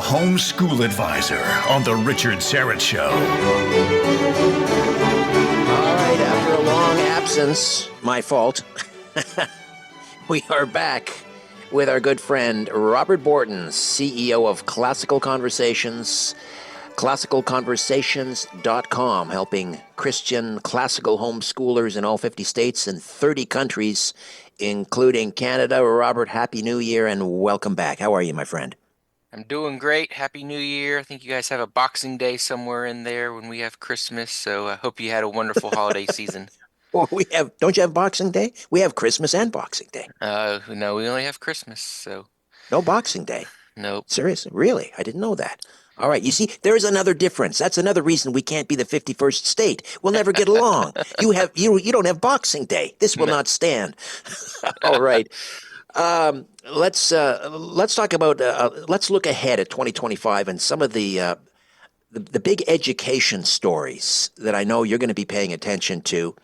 Homeschool Advisor on The Richard Syrett Show. All right, after a long absence, my fault, we are back with our good friend Robert Bortins, CEO of Classical Conversations, classicalconversations.com, helping Christian classical homeschoolers in all 50 states and 30 countries, including Canada. Robert, Happy New Year and welcome back. How are you, my friend? I'm doing great. Happy New Year. I think you guys have a Boxing Day somewhere in there when we have Christmas, so I hope you had a wonderful holiday season. Well, don't you have Boxing Day? We have Christmas and Boxing Day. No, we only have Christmas, so No Boxing Day. nope. Seriously? Really? I didn't know that. All right. You see, there's another difference. That's another reason we can't be the 51st state. We'll never get along. You don't have Boxing Day. This will not stand. All right. Let's talk about let's look ahead at 2025 and some of the big education stories that I know you're going to be paying attention to.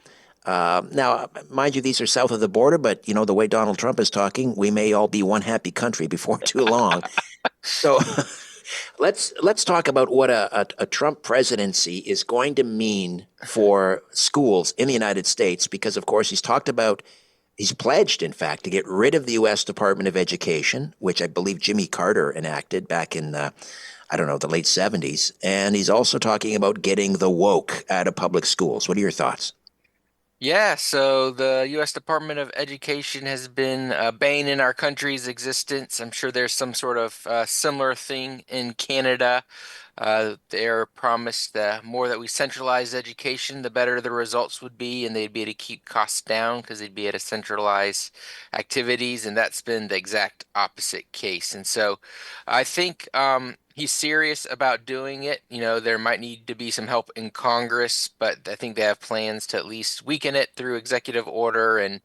Now, mind you, these are south of the border, but you know the way Donald Trump is talking, we may all be one happy country before too long. So let's talk about what a Trump presidency is going to mean for schools in the United States, because of course he's pledged, in fact, to get rid of the U.S. Department of Education, which I believe Jimmy Carter enacted back in the late 70s. And he's also talking about getting the woke out of public schools. What are your thoughts? Yeah, so the U.S. Department of Education has been a bane in our country's existence. I'm sure there's some sort of similar thing in Canada. They're promised the more that we centralize education, the better the results would be, and they'd be able to keep costs down because they'd be able to centralize activities, and that's been the exact opposite case. And so I think he's serious about doing it. You know, there might need to be some help in Congress, but I think they have plans to at least weaken it through executive order and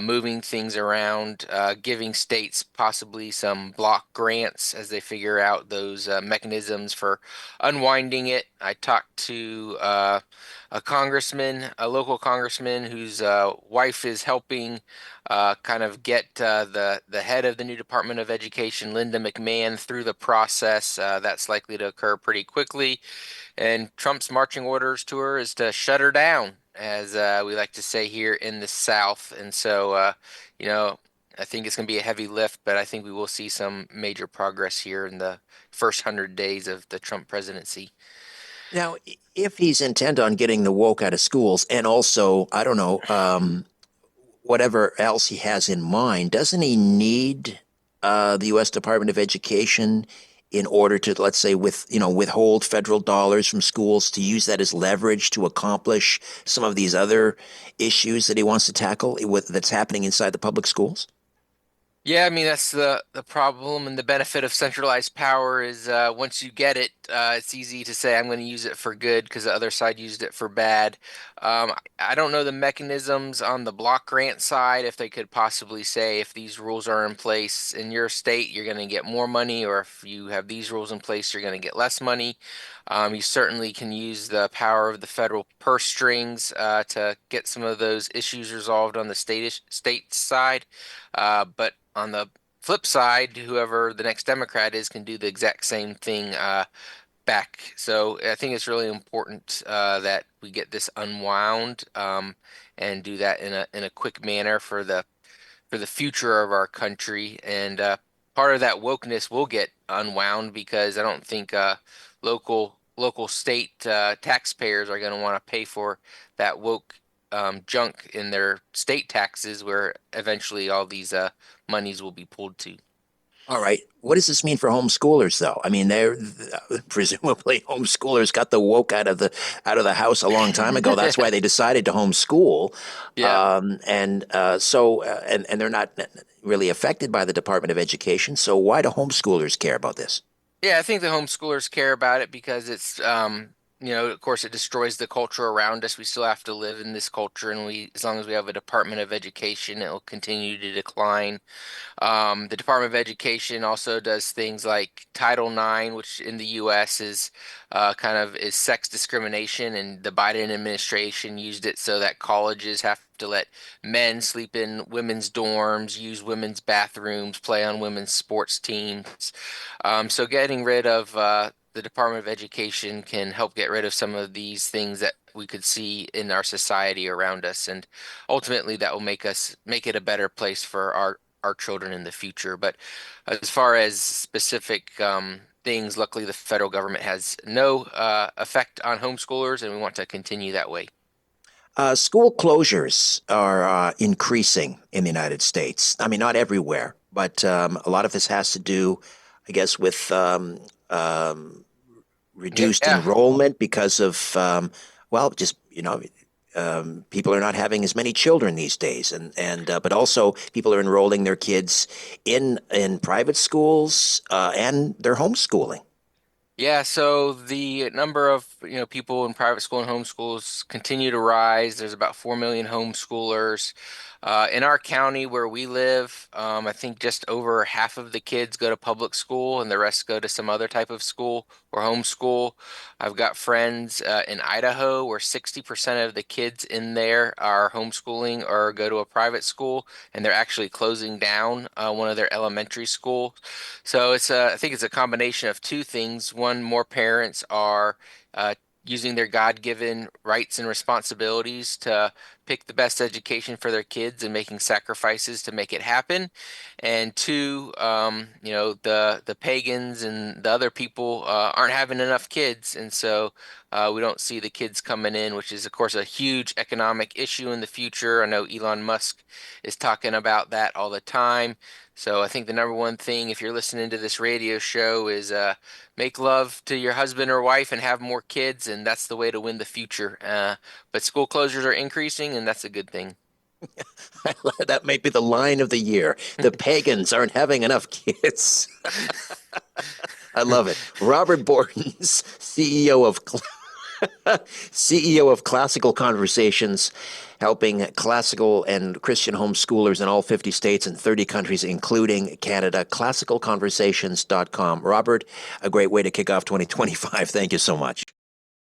moving things around, giving states possibly some block grants as they figure out those mechanisms for unwinding it. I talked to a local congressman whose wife is helping kind of get the head of the new Department of Education, Linda McMahon, through the process. That's likely to occur pretty quickly. And Trump's marching orders to her is to shut her down, as we like to say here in the South. And so, you know, I think it's going to be a heavy lift, but I think we will see some major progress here in the first 100 days of the Trump presidency. Now, if he's intent on getting the woke out of schools and also, I don't know, whatever else he has in mind, doesn't he need the U.S. Department of Education in order to, let's say, withhold federal dollars from schools to use that as leverage to accomplish some of these other issues that he wants to tackle that's happening inside the public schools? Yeah, I mean, that's the problem and the benefit of centralized power is once you get it, it's easy to say I'm going to use it for good because the other side used it for bad. I don't know the mechanisms on the block grant side, if they could possibly say if these rules are in place in your state, you're going to get more money, or if you have these rules in place, you're going to get less money. You certainly can use the power of the federal purse strings to get some of those issues resolved on the state side. But on the flip side, whoever the next Democrat is can do the exact same thing back. So I think it's really important that we get this unwound and do that in a quick manner for the future of our country. And part of that wokeness will get unwound because I don't think local state taxpayers are going to want to pay for that woke junk in their state taxes, where eventually all these monies will be pulled to. All right. What does this mean for homeschoolers, though? I mean, they're presumably homeschoolers got the woke out of the house a long time ago. That's why they decided to homeschool. Yeah. And they're not really affected by the Department of Education. So why do homeschoolers care about this? Yeah, I think the homeschoolers care about it because it's of course, it destroys the culture around us. We still have to live in this culture, and as long as we have a Department of Education, it will continue to decline. The Department of Education also does things like Title IX, which in the U.S. is is sex discrimination, and the Biden administration used it so that colleges have to let men sleep in women's dorms, use women's bathrooms, play on women's sports teams. So getting rid of the Department of Education can help get rid of some of these things that we could see in our society around us, and ultimately that will make it a better place for our children in the future. But as far as specific things, luckily the federal government has no effect on homeschoolers, and we want to continue that way. School closures are increasing in the United States. I mean, not everywhere, but a lot of this has to do, I guess, with reduced Yeah. enrollment because of, well, just, people are not having as many children these days, and but also people are enrolling their kids in private schools and they're homeschooling. Yeah, so the number of people in private school and homeschools continue to rise. There's about 4 million homeschoolers. In our county where we live, I think just over half of the kids go to public school and the rest go to some other type of school or homeschool. I've got friends in Idaho where 60% of the kids in there are homeschooling or go to a private school, and they're actually closing down one of their elementary schools. So I think it's a combination of two things. One, more parents are uh, using their God-given rights and responsibilities to pick the best education for their kids and making sacrifices to make it happen. And two, the pagans and the other people aren't having enough kids, and so we don't see the kids coming in, which is, of course, a huge economic issue in the future. I know Elon Musk is talking about that all the time. So I think the number one thing, if you're listening to this radio show, is make love to your husband or wife and have more kids, and that's the way to win the future. But school closures are increasing, and that's a good thing. That may be the line of the year. The pagans aren't having enough kids. I love it. Robert Bortins, CEO of Classical Conversations, helping classical and Christian homeschoolers in all 50 states and 30 countries, including Canada. ClassicalConversations.com. Robert, a great way to kick off 2025. Thank you so much.